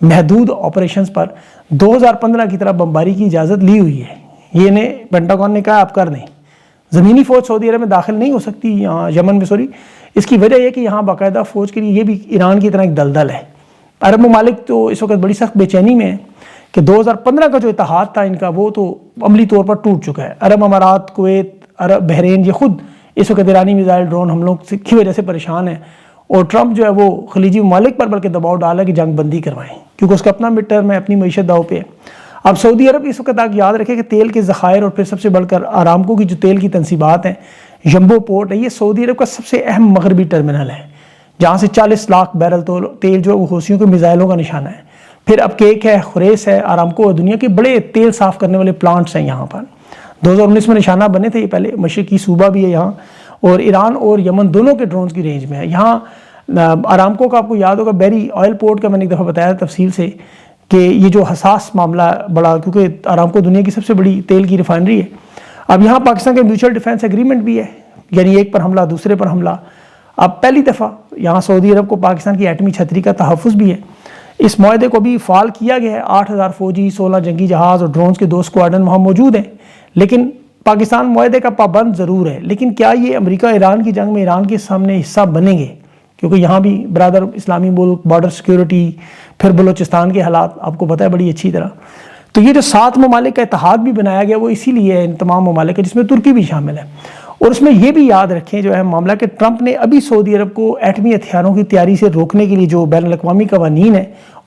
محدود آپریشنز پر 2015 کی طرح بمباری کی اجازت لی ہوئی ہے. یہ انہیں پینٹاگون نے کہا آپ کر دیں. زمینی فوج سعودی عرب میں داخل نہیں ہو سکتی یہاں یمن میں اس کی وجہ یہ کہ یہاں باقاعدہ فوج کے لیے یہ بھی ایران کی طرح ایک دلدل ہے. عرب ممالک تو اس وقت بڑی سخت بے چینی میں ہے کہ 2015 کا جو اتحاد تھا ان کا وہ تو عملی طور پر ٹوٹ چکا ہے. عرب امارات، کویت، عرب بحرین یہ خود اس وقت ایرانی میزائل ڈرون حملوں کی وجہ سے پریشان ہیں، اور ٹرمپ جو ہے وہ خلیجی ممالک پر بلکہ دباؤ ڈالا کہ جنگ بندی کروائیں کیونکہ اس کا اپنا مڈ ٹرم ہے، اپنی معیشت داؤ پہ ہے. اب سعودی عرب اس وقت آپ یاد رکھیں کہ تیل کے ذخائر اور پھر سب سے بڑھ کر آرامکو کی جو تیل کی تنصیبات ہیں، جمبو پورٹ ہے، یہ سعودی عرب کا سب سے اہم مغربی ٹرمینل ہے جہاں سے 40 لاکھ بیرل تیل جو وہ حوثیوں کے میزائلوں کا نشانہ ہے. پھر اب کیک ہے، خریس ہے، آرامکو ہے، دنیا کے بڑے تیل صاف کرنے والے پلانٹس ہیں یہاں پر. 2019 میں نشانہ بنے تھے یہ پہلے. مشرقی صوبہ بھی ہے یہاں، اور ایران اور یمن دونوں کے ڈرونز کی رینج میں ہے. یہاں آرامکو کا آپ کو یاد ہوگا بیری آئل پورٹ کا میں نے ایک دفعہ بتایا تفصیل سے کہ یہ جو حساس معاملہ بڑا، کیونکہ آرامکو دنیا کی سب سے بڑی تیل کی ریفائنری ہے. اب یہاں پاکستان کے میوچل ڈیفینس ایگریمنٹ بھی ہے، یعنی ایک پر حملہ دوسرے پر حملہ. اب پہلی دفعہ یہاں سعودی عرب کو پاکستان کی ایٹمی چھتری کا تحفظ بھی ہے. اس معاہدے کو بھی فعال کیا گیا ہے. 8000 فوجی، 16 جنگی جہاز اور ڈرونز کے 2 اسکواڈرن وہاں موجود ہیں. لیکن پاکستان معاہدے کا پابند ضرور ہے، لیکن کیا یہ امریکہ ایران کی جنگ میں ایران کے سامنے حصہ بنیں گے؟ کیونکہ یہاں بھی برادر اسلامی ملک، بارڈر سیکیورٹی، پھر بلوچستان کے حالات آپ کو پتہ ہے بڑی اچھی طرح. تو یہ جو 7 ممالک کا اتحاد بھی بنایا گیا وہ اسی لیے ہے، ان تمام ممالک کا، جس میں ترکی بھی شامل ہے. اور اس میں یہ بھی یاد رکھیں جو ہے معاملہ کہ ٹرمپ نے ابھی سعودی عرب کو ایٹمی ہتھیاروں کی تیاری سے روکنے کے لیے جو بین الاقوامی قوانین ہیں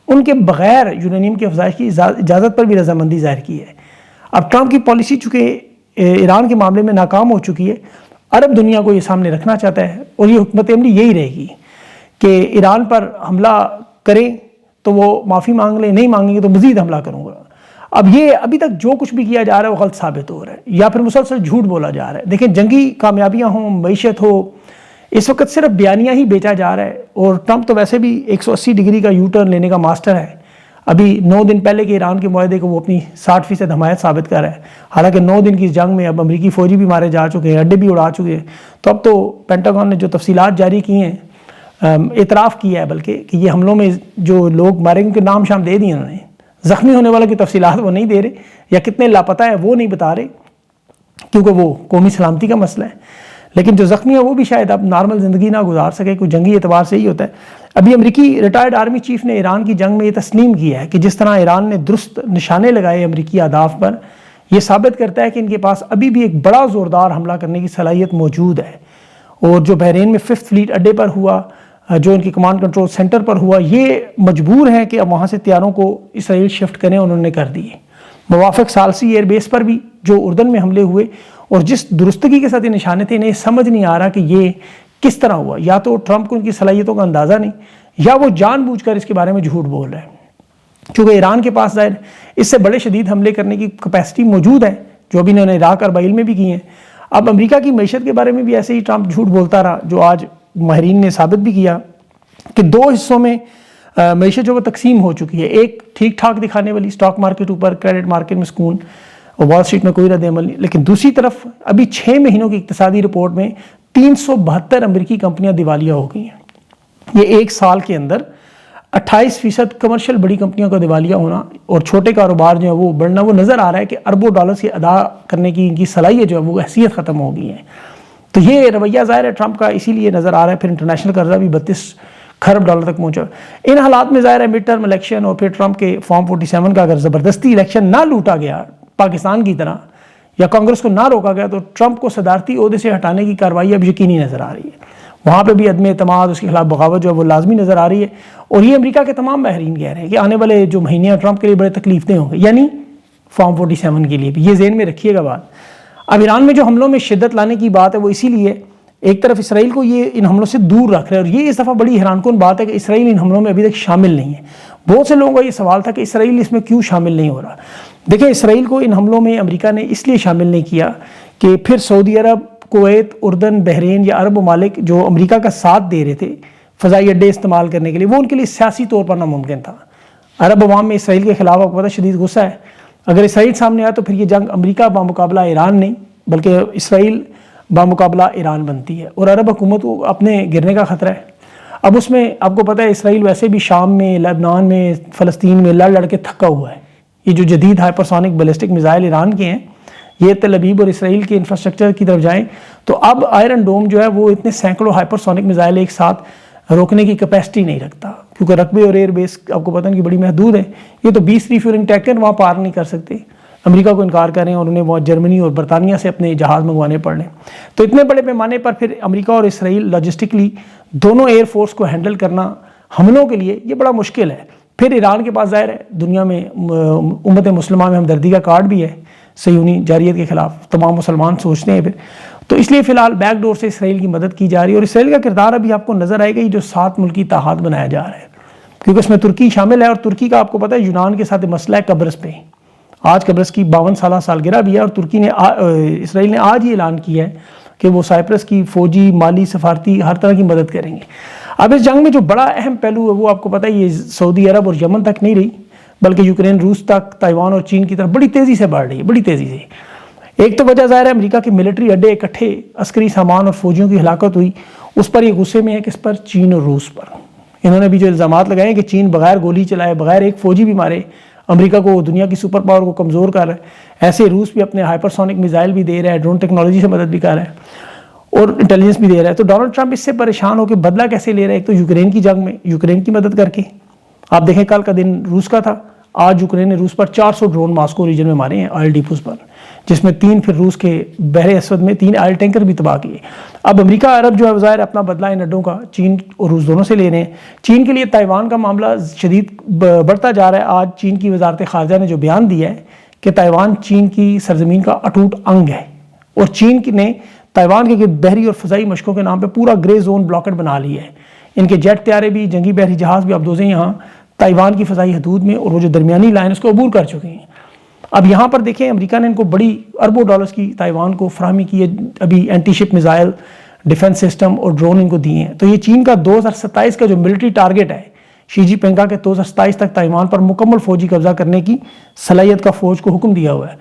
ان کے بغیر یورینیم کی افزائش کی اجازت پر بھی رضامندی ظاہر کی ہے. اب ٹرمپ کی پالیسی چونکہ ایران کے معاملے میں ناکام ہو چکی ہے، عرب دنیا کو یہ سامنے رکھنا چاہتا ہے، اور یہ حکمت عملی یہی رہے گی کہ ایران پر حملہ کریں تو وہ معافی مانگ لیں، نہیں مانگیں گے تو مزید حملہ کروں گا. اب یہ ابھی تک جو کچھ بھی کیا جا رہا ہے وہ غلط ثابت ہو رہا ہے یا پھر مسلسل جھوٹ بولا جا رہا ہے. دیکھیں جنگی کامیابیاں ہوں، معیشت ہو، اس وقت صرف بیانیہ ہی بیچا جا رہا ہے. اور ٹرمپ تو ویسے بھی 180 ڈگری کا یو ٹرن لینے کا ماسٹر ہے. ابھی 9 دن پہلے کے ایران کے معاہدے کو وہ اپنی 60% حمایت ثابت کر رہا ہے، حالانکہ 9 دن کی اس جنگ میں اب امریکی فوجی بھی مارے جا چکے ہیں، اڈے بھی اڑا چکے ہیں. تو اب تو پینٹاگون نے جو تفصیلات جاری کی ہیں، اعتراف کیا ہے بلکہ کہ یہ حملوں میں جو لوگ مارے گئے ان کے نام شام دے دیے انہوں نے. زخمی ہونے والوں کی تفصیلات وہ نہیں دے رہے، یا کتنے لاپتہ ہیں وہ نہیں بتا رہے کیونکہ وہ قومی سلامتی کا مسئلہ ہے. لیکن جو زخمی ہے وہ بھی شاید اب نارمل زندگی نہ گزار سکے، کوئی جنگی اعتبار سے ہی ہوتا ہے. ابھی امریکی ریٹائرڈ آرمی چیف نے ایران کی جنگ میں یہ تسلیم کیا ہے کہ جس طرح ایران نے درست نشانے لگائے امریکی اہداف پر، یہ ثابت کرتا ہے کہ ان کے پاس ابھی بھی ایک بڑا زوردار حملہ کرنے کی صلاحیت موجود ہے. اور جو بحرین میں 5th فلیٹ اڈے پر ہوا، جو ان کی کمانڈ کنٹرول سینٹر پر ہوا، یہ مجبور ہیں کہ اب وہاں سے طیاروں کو اسرائیل شفٹ کریں، انہوں نے کر دیے. موافق سالسی ایئر بیس پر بھی جو اردن میں حملے ہوئے اور جس درستگی کے ساتھ یہ نشانے تھے، انہیں سمجھ نہیں آ رہا کہ یہ کس طرح ہوا. یا تو ٹرمپ کو ان کی صلاحیتوں کا اندازہ نہیں، یا وہ جان بوجھ کر اس کے بارے میں جھوٹ بول رہے ہیں، کیونکہ ایران کے پاس ظاہر اس سے بڑے شدید حملے کرنے کی کیپیسٹی موجود ہے، جو ابھی انہوں نے عراق اور اربعیل میں بھی کی ہیں. اب امریکہ کی معیشت کے بارے میں بھی ایسے ہی ٹرمپ جھوٹ بولتا رہا، جو آج ماہرین نے ثابت بھی کیا کہ 2 حصوں میں معیشت جو وہ تقسیم ہو چکی ہے. ایک ٹھیک ٹھاک دکھانے والی، اسٹاک مارکیٹ اوپر، کریڈٹ مارکیٹ میں سکون، اور وال اسٹریٹ میں کوئی رد عمل نہیں. لیکن دوسری طرف ابھی 6 مہینوں کی اقتصادی رپورٹ میں 372 امریکی کمپنیاں دیوالیہ ہو گئی ہیں. یہ ایک سال کے اندر 28% کمرشل بڑی کمپنیوں کا دیوالیہ ہونا اور چھوٹے کاروبار جو ہے وہ بڑھنا، وہ نظر آ رہا ہے کہ اربوں ڈالرز کی ادا کرنے کی ان کی صلاحیت جو ہے وہ حیثیت ختم ہو گئی ہے. تو یہ رویہ ظاہر ہے ٹرمپ کا اسی لیے نظر آ رہا ہے. پھر انٹرنیشنل قرضہ بھی 32 خرب ڈالر تک پہنچا. ان حالات میں ظاہر ہے مڈ ٹرم الیکشن اور پھر ٹرمپ کے فارم 47 کا اگر زبردستی الیکشن نہ لوٹا گیا پاکستان کی طرح، یا کانگریس کو نہ روکا گیا، تو ٹرمپ کو صدارتی عہدے سے ہٹانے کی کارروائی اب یقینی نظر آ رہی ہے. وہاں پہ بھی عدم اعتماد، اس کے خلاف بغاوت جو ہے وہ لازمی نظر آ رہی ہے. اور یہ امریکہ کے تمام ماہرین کہہ رہے ہیں کہ آنے والے جو مہینے ٹرمپ کے لیے بڑے تکلیف دہ ہوں گے، یعنی فارم 47 کے لیے بھی. یہ ذہن میں رکھیے گا بات. اب ایران میں جو حملوں میں شدت لانے کی بات ہے وہ اسی لیے ایک طرف اسرائیل کو یہ ان حملوں سے دور رکھ رہا ہے، اور یہ اس دفعہ بڑی حیران کن بات ہے کہ اسرائیل ان حملوں میں ابھی تک شامل نہیں ہے. بہت سے لوگوں کا یہ سوال تھا کہ اسرائیل اس میں کیوں شامل نہیں ہو رہا. دیکھیں اسرائیل کو ان حملوں میں امریکہ نے اس لیے شامل نہیں کیا کہ پھر سعودی عرب، کویت، اردن، بحرین یا عرب ممالک جو امریکہ کا ساتھ دے رہے تھے فضائی اڈے استعمال کرنے کے لیے، وہ ان کے لیے سیاسی طور پر ناممکن تھا. عرب عوام میں اسرائیل کے خلاف آپ کو پتہ شدید غصہ ہے. اگر اسرائیل سامنے آیا تو پھر یہ جنگ امریکہ بامقابلہ ایران نہیں بلکہ اسرائیل بامقابلہ ایران بنتی ہے، اور عرب حکومت کو اپنے گرنے کا خطرہ ہے. اب اس میں آپ کو پتہ ہے اسرائیل ویسے بھی شام میں، لبنان میں، فلسطین میں لڑ کے تھکا ہوا ہے. یہ جو جدید ہائپرسونک بیلسٹک میزائل ایران کے ہیں، یہ تل ابیب اور اسرائیل کے انفراسٹرکچر کی طرف جائیں تو اب آئرن ڈوم جو ہے وہ اتنے سینکڑوں ہائپرسونک میزائل ایک ساتھ روکنے کی کیپیسٹی نہیں رکھتا، کیونکہ رقبے اور ایئر بیس آپ کو پتہ ہے کہ بڑی محدود ہے. یہ تو 20 ریفیولنگ ٹینکر وہاں پار نہیں کر سکتے. امریکہ کو انکار کریں اور انہیں وہ جرمنی اور برطانیہ سے اپنے جہاز منگوانے پڑنے. تو اتنے بڑے پیمانے پر پھر امریکہ اور اسرائیل لاجسٹکلی دونوں ایئر فورس کو ہینڈل کرنا حملوں کے لیے یہ بڑا مشکل ہے. پھر ایران کے پاس ظاہر ہے دنیا میں امت مسلمہ میں ہمدردی کا کارڈ بھی ہے، صہیونی جارحیت کے خلاف تمام مسلمان سوچتے ہیں پھر. تو اس لیے فی الحال بیک ڈور سے اسرائیل کی مدد کی جا رہی ہے، اور اسرائیل کا کردار ابھی آپ کو نظر آئے گا، یہ جو 7 ملکی اتحاد بنایا جا رہا ہے، کیونکہ اس میں ترکی شامل ہے. اور ترکی کا آپ کو پتہ ہے یونان کے ساتھ مسئلہ ہے قبرص پہ. آج قبرص کی 52 سالہ سالگرہ بھی ہے، اور ترکی نے اسرائیل نے آج ہی اعلان کیا ہے کہ وہ سائپرس کی فوجی، مالی، سفارتی ہر طرح کی مدد کریں گے. اب اس جنگ میں جو بڑا اہم پہلو ہے وہ آپ کو پتہ ہے یہ سعودی عرب اور یمن تک نہیں رہی، بلکہ یوکرین، روس تک، تائیوان اور چین کی طرف بڑی تیزی سے بڑھ رہی ہے، بڑی تیزی سے. ایک تو وجہ ظاہر ہے امریکہ کے ملٹری اڈے اکٹھے، عسکری سامان اور فوجیوں کی ہلاکت ہوئی، اس پر یہ غصے میں ہے، کس پر؟ چین اور روس پر. انہوں نے بھی جو الزامات لگائے کہ چین بغیر گولی چلائے، بغیر ایک فوجی بھی مارے امریکہ کو، دنیا کی سپر پاور کو کمزور کر رہا ہے. ایسے روس بھی اپنے ہائپرسونک میزائل بھی دے رہا ہے، ڈرون ٹیکنالوجی سے مدد بھی کر رہا ہے اور انٹیلیجنس بھی دے رہا ہے. تو ڈونلڈ ٹرمپ اس سے پریشان ہو کے بدلہ کیسے لے رہا ہے؟ ایک تو یوکرین کی جنگ میں یوکرین کی مدد کر کے، آپ دیکھیں کل کا دن روس کا تھا، آج یوکرین نے روس پر 400 ڈرون ماسکو ریجن میں مارے ہیں، آئل ڈیپوز پر، جس میں 3 پھر روس کے بحر اسود میں 3 آئل ٹینکر بھی تباہ کیے. اب امریکہ عرب جو ہے ظاہر اپنا بدلہ ان اڈوں کا چین اور روس دونوں سے لے رہے ہیں. چین کے لیے تائیوان کا معاملہ شدید بڑھتا جا رہا ہے. آج چین کی وزارت خارجہ نے جو بیان دیا ہے کہ تائیوان چین کی سرزمین کا اٹوٹ انگ ہے، اور چین نے تائیوان کے بحری اور فضائی مشقوں کے نام پہ پورا گرے زون بلاکٹ بنا لیا ہے. ان کے جیٹ طیارے بھی، جنگی بحری جہاز بھی ابدوزیں یہاں تائیوان کی فضائی حدود میں، اور وہ جو درمیانی لائن اس کو عبور کر چکے ہیں. اب یہاں پر دیکھیں امریکہ نے ان کو بڑی اربوں ڈالرز کی تائیوان کو فراہمی کی ہے، ابھی اینٹی شپ میزائل، ڈیفنس سسٹم اور ڈرون ان کو دیے ہیں. تو یہ چین کا 2027 کا جو ملٹری ٹارگٹ ہے، شی جی پنگ کے 2027 تک تائیوان پر مکمل فوجی قبضہ کرنے کی صلاحیت کا فوج کو حکم دیا ہوا ہے.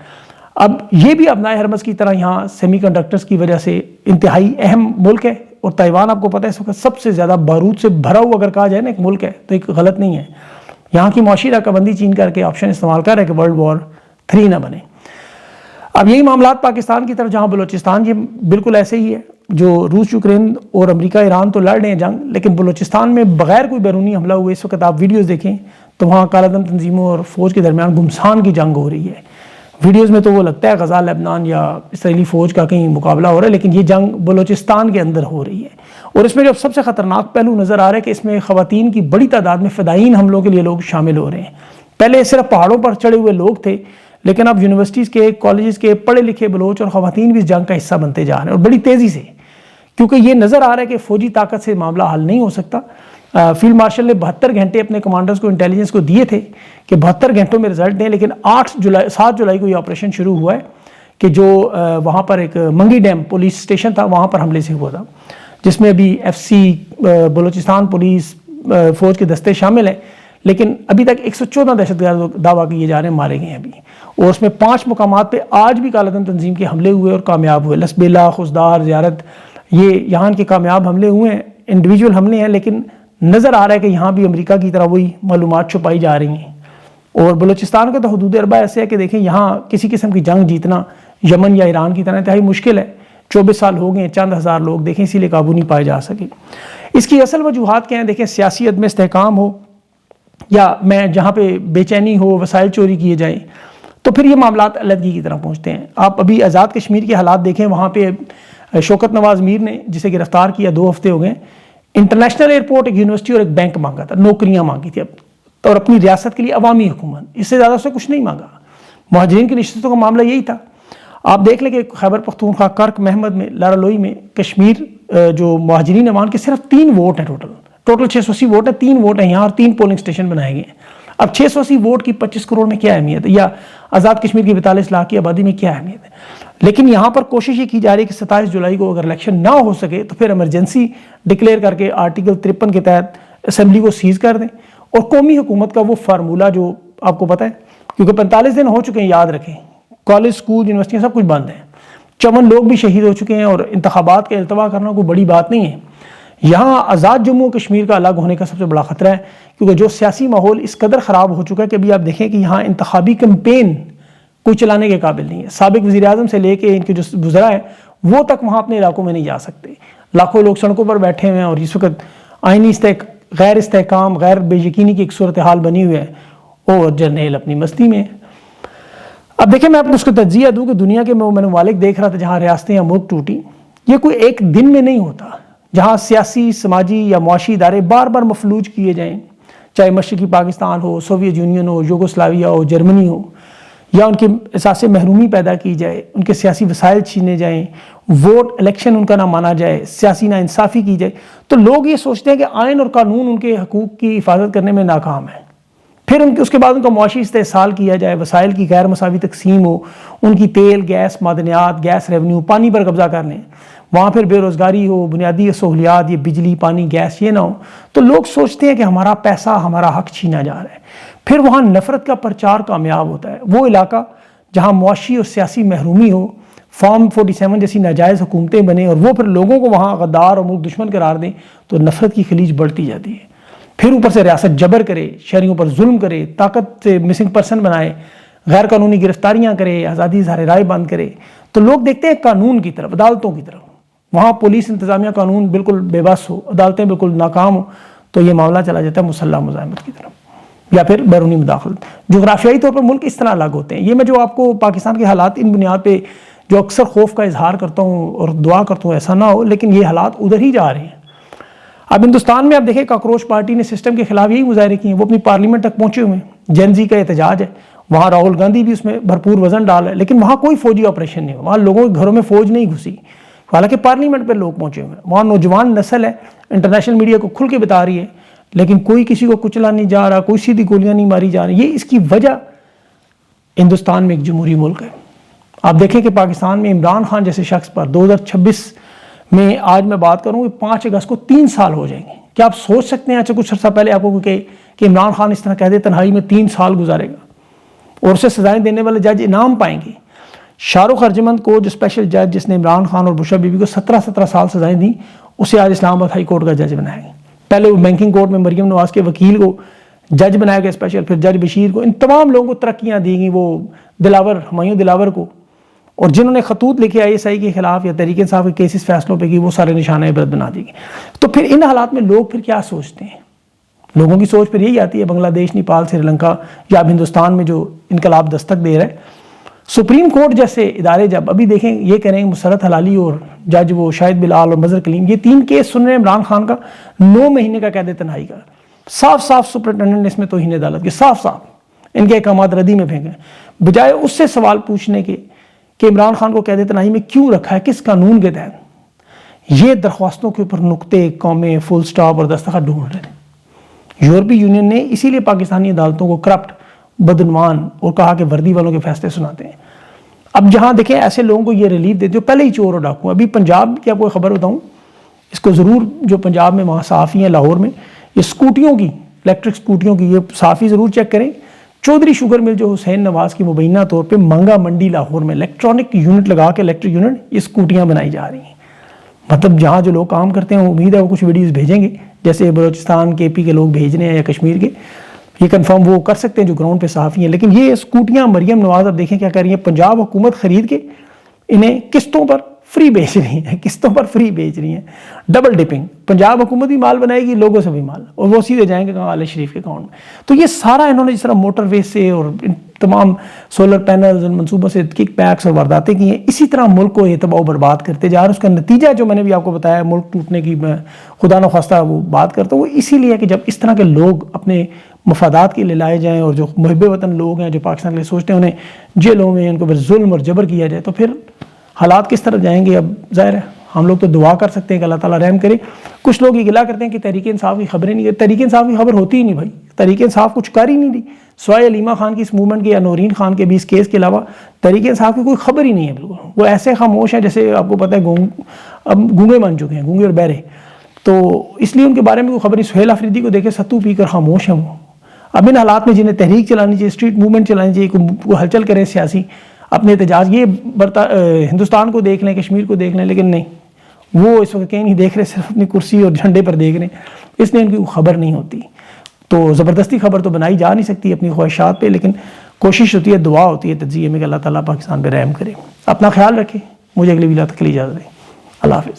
اب یہ بھی ابنائے ہرمز کی طرح یہاں سیمی کنڈکٹرز کی وجہ سے انتہائی اہم ملک ہے، اور تائیوان آپ کو پتہ ہے اس وقت سب سے زیادہ بارود سے بھرا ہوا اگر کہا جائے نا ایک ملک ہے تو ایک غلط نہیں ہے. یہاں کی معاشی رقہ بندی چین کر کے آپشن استعمال کر رہے کہ ورلڈ وار 3 نہ بنے. اب یہی معاملات پاکستان کی طرف، جہاں بلوچستان یہ بالکل ایسے ہی ہے، جو روس، یوکرین اور امریکہ ایران تو لڑ رہے ہیں جنگ، لیکن بلوچستان میں بغیر کوئی بیرونی حملہ ہوئے اس وقت آپ ویڈیوز دیکھیں تو وہاں کالعدم تنظیموں اور فوج کے درمیان گھمسان کی جنگ ہو رہی ہے. ویڈیوز میں تو وہ لگتا ہے غزہ، لبنان یا اسرائیلی فوج کا کہیں مقابلہ ہو رہا ہے، لیکن یہ جنگ بلوچستان کے اندر ہو رہی ہے. اور اس میں جو سب سے خطرناک پہلو نظر آ رہا ہے کہ اس میں خواتین کی بڑی تعداد میں فدائین حملوں کے لیے لوگ شامل ہو رہے ہیں. پہلے صرف پہاڑوں پر چڑھے ہوئے لوگ تھے، لیکن اب یونیورسٹیز کے، کالجز کے پڑھے لکھے بلوچ اور خواتین بھی اس جنگ کا حصہ بنتے جا رہے ہیں، اور بڑی تیزی سے، کیونکہ یہ نظر آ رہا ہے کہ فوجی طاقت سے معاملہ حل نہیں ہو سکتا. فیلڈ مارشل نے 72 گھنٹے اپنے کمانڈرز کو، انٹیلیجنس کو دیے تھے کہ 72 گھنٹوں میں رزلٹ دیں، لیکن 7 جولائی کو یہ آپریشن شروع ہوا ہے کہ جو وہاں پر ایک منگی ڈیم پولیس اسٹیشن تھا وہاں پر حملے سے ہوا تھا، جس میں ابھی FCC بلوچستان پولیس فوج کے دستے شامل ہیں. لیکن ابھی تک 114 دہشت گرد دعویٰ کیے جا رہے ہیں مارے گئے ہیں ابھی، اور اس میں 5 مقامات پہ آج بھی کالعدم تنظیم کے حملے ہوئے اور کامیاب ہوئے. لسبیلا، خزدار، زیارت، یہ یہاں کے کامیاب حملے ہوئے ہیں، انڈیویجول حملے ہیں، لیکن نظر آ رہا ہے کہ یہاں بھی امریکہ کی طرح وہی معلومات چھپائی جا رہی ہیں. اور بلوچستان کا تو حدود اربع ایسے ہے کہ دیکھیں یہاں کسی قسم کی جنگ جیتنا یمن یا ایران کی طرح انتہائی مشکل ہے. 24 سال ہو گئے، چند ہزار لوگ دیکھیں اسی لیے قابو نہیں پائے جا سکے. اس کی اصل وجوہات کیا ہیں؟ دیکھیں سیاسی عدم استحکام ہو، یا میں جہاں پہ بے چینی ہو، وسائل چوری کیے جائیں، تو پھر یہ معاملات علیحدگی کی طرح پہنچتے ہیں. آپ ابھی آزاد کشمیر کے حالات دیکھیں، وہاں پہ شوکت نواز میر نے جسے گرفتار کیا 2 ہفتے ہو گئے، انٹرنیشنل ایئرپورٹ، ایک یونیورسٹی اور ایک بینک مانگا تھا، نوکریاں مانگی تھی اور اپنی ریاست کے لیے عوامی حکومت، اس سے زیادہ سے کچھ نہیں مانگا. مہاجرین کی نشستوں کا معاملہ یہی تھا. آپ دیکھ لیں کہ خیبر پختونخوا کرک محمد میں، لارالوئی میں، کشمیر جو مہاجرین ایوان کے صرف 3 ووٹ ہیں، ٹوٹل 680 ووٹ ہیں، 3 ووٹ ہیں یہاں، اور 3 پولنگ سٹیشن بنائے گئے ہیں. اب 680 ووٹ کی 25 کروڑ میں کیا اہمیت ہے، یا آزاد کشمیر کی 42 لاکھ کی آبادی میں کیا اہمیت ہے. لیکن یہاں پر کوشش یہ کی جا رہی ہے کہ 27 جولائی کو اگر الیکشن نہ ہو سکے تو پھر ایمرجنسی ڈکلیئر کر کے آرٹیکل 53 کے تحت اسمبلی کو سیز کر دیں، اور قومی حکومت کا وہ فارمولہ جو آپ کو پتہ ہے، کیونکہ 45 دن ہو چکے ہیں، یاد رکھیں، کالج، سکول، یونیورسٹیاں سب کچھ بند ہیں، 54 لوگ بھی شہید ہو چکے ہیں، اور انتخابات کا التوا کرنا کوئی بڑی بات نہیں ہے. یہاں آزاد جموں و کشمیر کا الگ ہونے کا سب سے بڑا خطرہ ہے، کیونکہ جو سیاسی ماحول اس قدر خراب ہو چکا ہے کہ ابھی آپ دیکھیں کہ یہاں انتخابی کمپین کوئی چلانے کے قابل نہیں ہے. سابق وزیر اعظم سے لے کے ان کے جو وزراء ہیں وہ تک وہاں اپنے علاقوں میں نہیں جا سکتے. لاکھوں لوگ سڑکوں پر بیٹھے ہوئے ہیں اور اس وقت آئینی غیر استحکام، غیر بے یقینی کی ایک صورتحال بنی ہوئی ہے، اور جرنیل اپنی مستی میں. اب دیکھیں میں آپ کو اس کو تجزیہ دوں کہ دنیا کے میں ممالک دیکھ رہا تھا جہاں ریاستیں یا ملک ٹوٹی، یہ کوئی ایک دن میں نہیں ہوتا. جہاں سیاسی، سماجی یا معاشی ادارے بار بار مفلوج کیے جائیں، چاہے مشرقی پاکستان ہو، سوویت یونین ہو، یوگوسلاویا ہو، جرمنی ہو، یا ان کے احساس محرومی پیدا کی جائے، ان کے سیاسی وسائل چھینے جائیں، ووٹ الیکشن ان کا نہ مانا جائے، سیاسی نا انصافی کی جائے، تو لوگ یہ سوچتے ہیں کہ آئین اور قانون ان کے حقوق کی حفاظت کرنے میں ناکام ہے. پھر اس کے بعد ان کا معاشی استحصال کیا جائے، وسائل کی غیر مساوی تقسیم ہو، ان کی تیل، گیس، معدنیات، گیس ریونیو، پانی پر قبضہ کر لیں، وہاں پھر بے روزگاری ہو، بنیادی سہولیات، یہ بجلی، پانی، گیس یہ نہ ہو، تو لوگ سوچتے ہیں کہ ہمارا پیسہ، ہمارا حق چھینا جا رہا ہے. پھر وہاں نفرت کا پرچار کامیاب ہوتا ہے. وہ علاقہ جہاں معاشی اور سیاسی محرومی ہو، فارم 47 جیسی ناجائز حکومتیں بنیں اور وہ پھر لوگوں کو وہاں غدار اور ملک دشمن قرار دیں، تو نفرت کی خلیج بڑھتی جاتی ہے. پھر اوپر سے ریاست جبر کرے، شہریوں پر ظلم کرے، طاقت سے مسنگ پرسن بنائے، غیر قانونی گرفتاریاں کرے، آزادی اظہار رائے بند کرے، تو لوگ دیکھتے ہیں قانون کی طرف، عدالتوں کی طرف. وہاں پولیس انتظامیہ قانون بالکل بے بس ہو، عدالتیں بالکل ناکام ہو، تو یہ معاملہ چلا جاتا ہے مسلح مزاحمت کی طرف یا پھر بیرونی مداخلت. جغرافیائی طور پر ملک اس طرح الگ ہوتے ہیں. یہ میں جو آپ کو پاکستان کے حالات ان بنیاد پہ جو اکثر خوف کا اظہار کرتا ہوں اور دعا کرتا ہوں ایسا نہ ہو، لیکن یہ حالات ادھر ہی جا رہے ہیں. اب ہندوستان میں آپ دیکھیں کاکروچ پارٹی نے سسٹم کے خلاف یہی مظاہرے کیے ہیں، وہ اپنی پارلیمنٹ تک پہنچے ہوئے ہیں، جن زی کا احتجاج ہے. وہاں راہل گاندھی بھی اس میں بھرپور وزن ڈال ہے، لیکن وہاں کوئی فوجی آپریشن نہیں ہوا، وہاں لوگوں کے گھروں میں فوج نہیں گھسی، حالانکہ پارلیمنٹ پہ لوگ پہنچے ہوئے ہیں. وہاں نوجوان نسل ہے، انٹرنیشنل میڈیا کو کھل کے بتا رہی ہے، لیکن کوئی کسی کو کچلا نہیں جا رہا، کوئی سیدھی گولیاں نہیں ماری جا رہی. یہ اس کی وجہ ہندوستان میں ایک جمہوری ملک ہے. آپ دیکھیں کہ پاکستان میں عمران خان جیسے شخص پر 2026 میں آج میں بات کروں کہ 5 اگست کو 3 سال ہو جائیں گے. کیا آپ سوچ سکتے ہیں؟ اچھا کچھ عرصہ پہلے آپ کو کہ عمران خان اس طرح کہہ دے تنہائی میں 3 سال گزارے گا اور اسے سزائیں دینے والے جج انعام پائیں گے. شاہ رخ ارجمند کو جو اسپیشل جج جس نے عمران خان اور بشرا بی بی کو 17 سال سزائیں دیں، اسے آج اسلام آباد ہائی کورٹ کا جج بنایا گیا. پہلے وہ بینکنگ کورٹ میں مریم نواز کے وکیل کو جج بنایا گیا اسپیشل، پھر جج بشیر کو. ان تمام لوگوں کو ترقیاں دی گئیں، وہ ہمایوں دلاور کو، اور جنہوں نے خطوط لکھے ISI کے خلاف یا تحریک انصاف کے کیسز فیصلوں پہ کی، وہ سارے نشانہ عبرت بنا دی گئے. تو پھر ان حالات میں لوگ پھر کیا سوچتے ہیں؟ لوگوں کی سوچ پھر یہی آتی ہے بنگلہ دیش، نیپال، سری لنکا یا اب ہندوستان میں جو انقلاب دستک دے رہا ہے، سپریم کورٹ جیسے ادارے جب ابھی دیکھیں یہ کہہ رہے ہیں مسرت حلالی اور جج وہ شاہد بلال اور مظہر کلیم، یہ 3 کیس سن رہے ہیں عمران خان کا 9 مہینے کا قید تنہائی کا. صاف سپرنٹینڈنٹ نے اس میں توہین عدالت کے صاف ان کے احکامات ردی میں پھینکے، بجائے اس سے سوال پوچھنے کے کہ عمران خان کو قید تنہائی میں کیوں رکھا ہے، کس قانون کے تحت. یہ درخواستوں کے اوپر نقطے، قومیں، فل سٹاپ اور دستخط ڈھونڈ رہے ہیں. یورپی یونین نے اسی لیے پاکستانی عدالتوں کو کرپٹ، بدعنوان اور کہا کہ وردی والوں کے فیصلے سناتے ہیں. اب جہاں دیکھیں ایسے لوگوں کو یہ ریلیف دیتے جو پہلے ہی چور اور ڈاکو. ابھی پنجاب کی آپ کو خبر بتاؤں، اس کو ضرور جو پنجاب میں وہاں صحافی ہیں لاہور میں، یہ اسکوٹیوں کی، الیکٹرک اسکوٹیوں کی، یہ صحافی ضرور چیک کریں. چودھری شوگر مل جو حسین نواز کی مبینہ طور پہ منگا منڈی لاہور میں الیکٹرانک یونٹ لگا کے الیکٹرک یونٹ یہ اسکوٹیاں بنائی جا رہی ہیں. مطلب جہاں جو لوگ کام کرتے ہیں امید ہے وہ کچھ ویڈیوز بھیجیں گے، جیسے بلوچستان KP کے لوگ بھیج رہے ہیں یا کشمیر کے، یہ کنفرم وہ کر سکتے ہیں جو گراؤنڈ پہ صحافی ہیں. لیکن یہ اسکوٹیاں مریم نواز اب دیکھیں کیا کر رہی ہیں، پنجاب حکومت خرید کے انہیں قسطوں پر فری بیچ رہی ہیں، قسطوں پر فری بیچ رہی ہیں. ڈبل ڈپنگ، پنجاب حکومت بھی مال بنائے گی، لوگوں سے بھی مال، اور وہ سیدھے جائیں گے عالیہ شریف کے اکاؤنٹ میں. تو یہ سارا انہوں نے جس طرح موٹر وے سے اور تمام سولر پینلز اور منصوبوں سے کک بیکس اور وارداتیں کی ہیں، اسی طرح ملک کو تباہ و برباد کرتے جا رہے ہیں. اس کا نتیجہ جو میں نے بھی آپ کو بتایا ملک ٹوٹنے کی میں خدا نخواستہ وہ بات کرتا ہوں، وہ اسی لیے کہ جب اس طرح کے لوگ اپنے مفادات کے لیے لائے جائیں اور جو محب وطن لوگ ہیں جو پاکستان کے لیے سوچتے ہیں انہیں جیلوں میں ان کو پھر ظلم اور جبر کیا جائے، تو پھر حالات کس طرح جائیں گے. اب ظاہر ہے ہم لوگ تو دعا کر سکتے ہیں کہ اللہ تعالیٰ رحم کرے. کچھ لوگ یہ گلا کرتے ہیں کہ تحریک انصاف کی خبریں نہیں، تحریک انصاف کی خبر ہوتی ہی نہیں بھائی. تحریک انصاف کچھ کر ہی نہیں دی سوائے علیمہ خان کی اس موومنٹ کے یا نورین خان کے بھی اس کیس کے علاوہ تحریک انصاف کی کوئی خبر ہی نہیں ہے. بالکل وہ ایسے خاموش ہیں جیسے آپ کو پتہ ہے اب گونگے بن چکے ہیں، گونگے اور بہرے، تو اس لیے ان کے بارے میں کوئی خبر نہیں. سہیل آفریدی کو دیکھے ستو پی کر خاموش ہیں وہ. اب ان حالات میں جنہیں تحریک چلانی چاہیے، اسٹریٹ موومنٹ چلانی چاہیے، کوئی ہلچل کریں سیاسی، اپنے احتجاج، یہ ہندوستان کو دیکھ لیں، کشمیر کو دیکھ لیں، لیکن نہیں، وہ اس وقت کہیں نہیں دیکھ رہے، صرف اپنی کرسی اور جھنڈے پر دیکھ رہے ہیں، اس لیے ان کی خبر نہیں ہوتی. تو زبردستی خبر تو بنائی جا نہیں سکتی اپنی خواہشات پہ، لیکن کوشش ہوتی ہے، دعا ہوتی ہے تجزیے میں کہ اللہ تعالیٰ پاکستان پہ رحم کرے. اپنا خیال رکھیں. مجھے اگلی ویلا تک کے لیے اجازت دیں. اللہ حافظ.